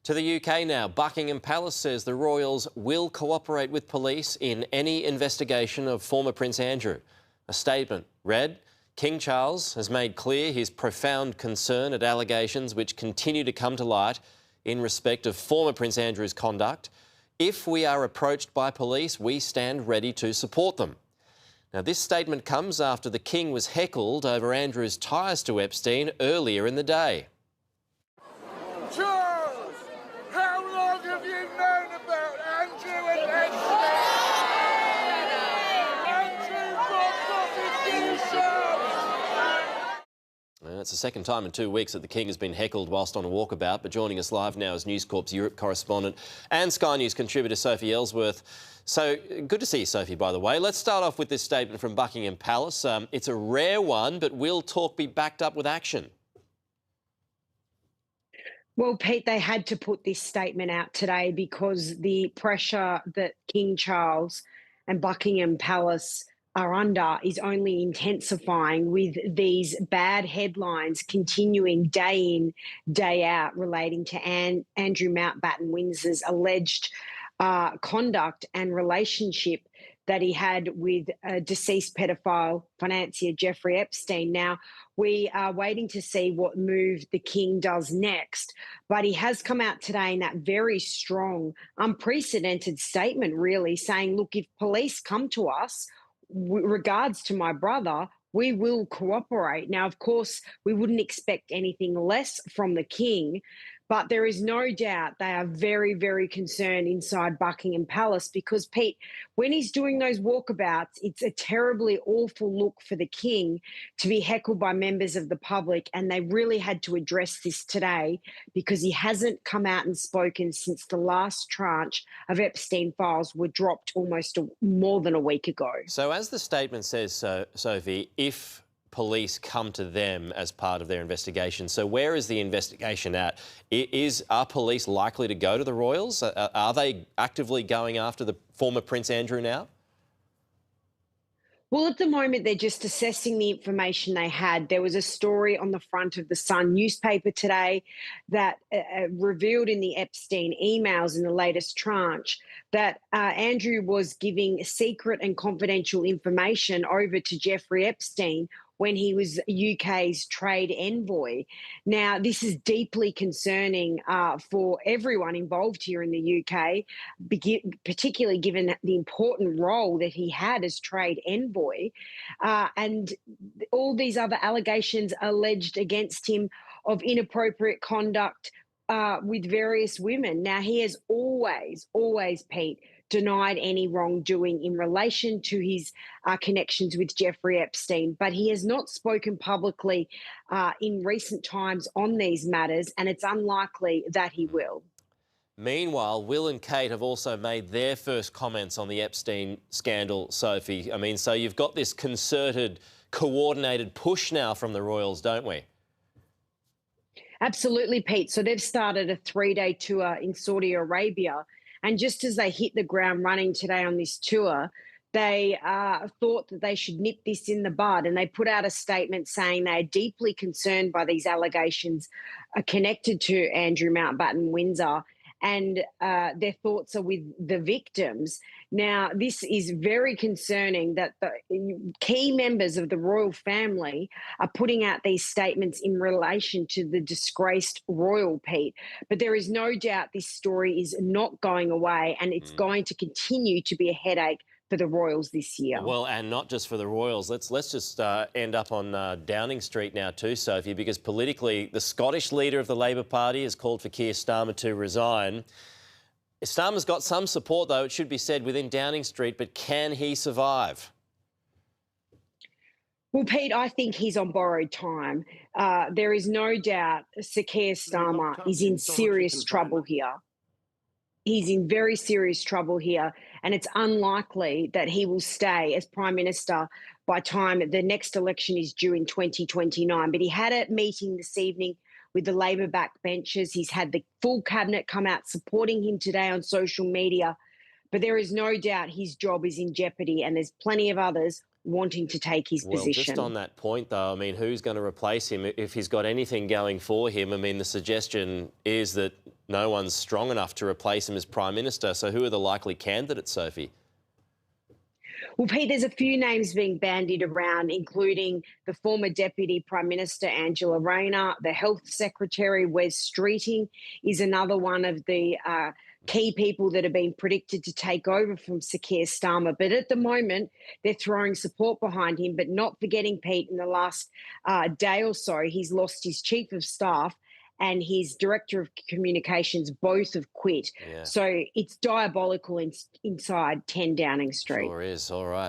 To the UK now. Buckingham Palace says the royals will cooperate with police in any investigation of former Prince Andrew. A statement read, King Charles has made clear his profound concern at allegations which continue to come to light in respect of former Prince Andrew's conduct. If we are approached by police, we stand ready to support them. Now, this statement comes after the King was heckled over Andrew's ties to Epstein earlier in the day. Charles, how long have you known about Andrew and Epstein? Andrew got prosecution! It's the second time in 2 weeks that the King has been heckled whilst on a walkabout, but joining us live now is News Corp's Europe correspondent and Sky News contributor Sophie Elsworth. So, good to see you, Sophie, by the way. Let's start off with this statement from Buckingham Palace. It's a rare one, but will talk be backed up with action? Well, Pete, they had to put this statement out today because the pressure that King Charles and Buckingham Palace are under is only intensifying with these bad headlines continuing day in, day out relating to Andrew Mountbatten-Windsor's alleged conduct and relationship that he had with deceased pedophile financier Jeffrey Epstein. Now, we are waiting to see what move the King does next, but he has come out today in that very strong, unprecedented statement, really, saying, look, if police come to us, with regards to my brother, we will cooperate. Now, of course, we wouldn't expect anything less from the King, but there is no doubt they are very, very concerned inside Buckingham Palace because, Pete, when he's doing those walkabouts, it's a terribly awful look for the King to be heckled by members of the public, and they really had to address this today because he hasn't come out and spoken since the last tranche of Epstein files were dropped almost more than a week ago. So as the statement says, Sophie, if police come to them as part of their investigation. So where is the investigation at? Are police likely to go to the royals? Are they actively going after the former Prince Andrew now? Well, at the moment, they're just assessing the information they had. There was a story on the front of the Sun newspaper today that revealed in the Epstein emails in the latest tranche that Andrew was giving secret and confidential information over to Jeffrey Epstein when he was UK's trade envoy. Now, this is deeply concerning for everyone involved here in the UK, particularly given the important role that he had as trade envoy. And all these other allegations alleged against him of inappropriate conduct with various women. Now, he has always, Pete, denied any wrongdoing in relation to his connections with Jeffrey Epstein, but he has not spoken publicly in recent times on these matters, and it's unlikely that he will. Meanwhile, Will and Kate have also made their first comments on the Epstein scandal, Sophie. I mean, so you've got this concerted, coordinated push now from the royals, don't we? Absolutely, Pete. So they've started a 3-day tour in Saudi Arabia. And just as they hit the ground running today on this tour, they thought that they should nip this in the bud. And they put out a statement saying they are deeply concerned by these allegations connected to Andrew Mountbatten-Windsor. And their thoughts are with the victims. Now, this is very concerning that the key members of the royal family are putting out these statements in relation to the disgraced royal, Pete. But there is no doubt this story is not going away, and it's going to continue to be a headache for the royals this year. Well, and not just for the royals. Let's just end up on Downing Street now too, Sophie, because politically the Scottish leader of the Labour Party has called for Keir Starmer to resign. Starmer's got some support, though, it should be said, within Downing Street, but can he survive? Well, Pete, I think he's on borrowed time. There is no doubt Sir Keir Starmer is in serious trouble here. He's in very serious trouble here, and it's unlikely that he will stay as Prime Minister by time the next election is due in 2029. But he had a meeting this evening with the Labor backbenchers. He's had the full cabinet come out supporting him today on social media. But there is no doubt his job is in jeopardy, and there's plenty of others wanting to take his position. Just on that point, though, I mean, who's going to replace him if he's got anything going for him? I mean, the suggestion is that no one's strong enough to replace him as Prime Minister. So who are the likely candidates, Sophie? Well, Pete, there's a few names being bandied around, including the former Deputy Prime Minister, Angela Rayner, the Health Secretary, Wes Streeting, is another one of the key people that have been predicted to take over from Sir Keir Starmer. But at the moment, they're throwing support behind him, but not forgetting, Pete, in the last day or so, he's lost his Chief of Staff and his Director of Communications. Both have quit. Yeah. So it's diabolical inside 10 Downing Street. Sure is. All right.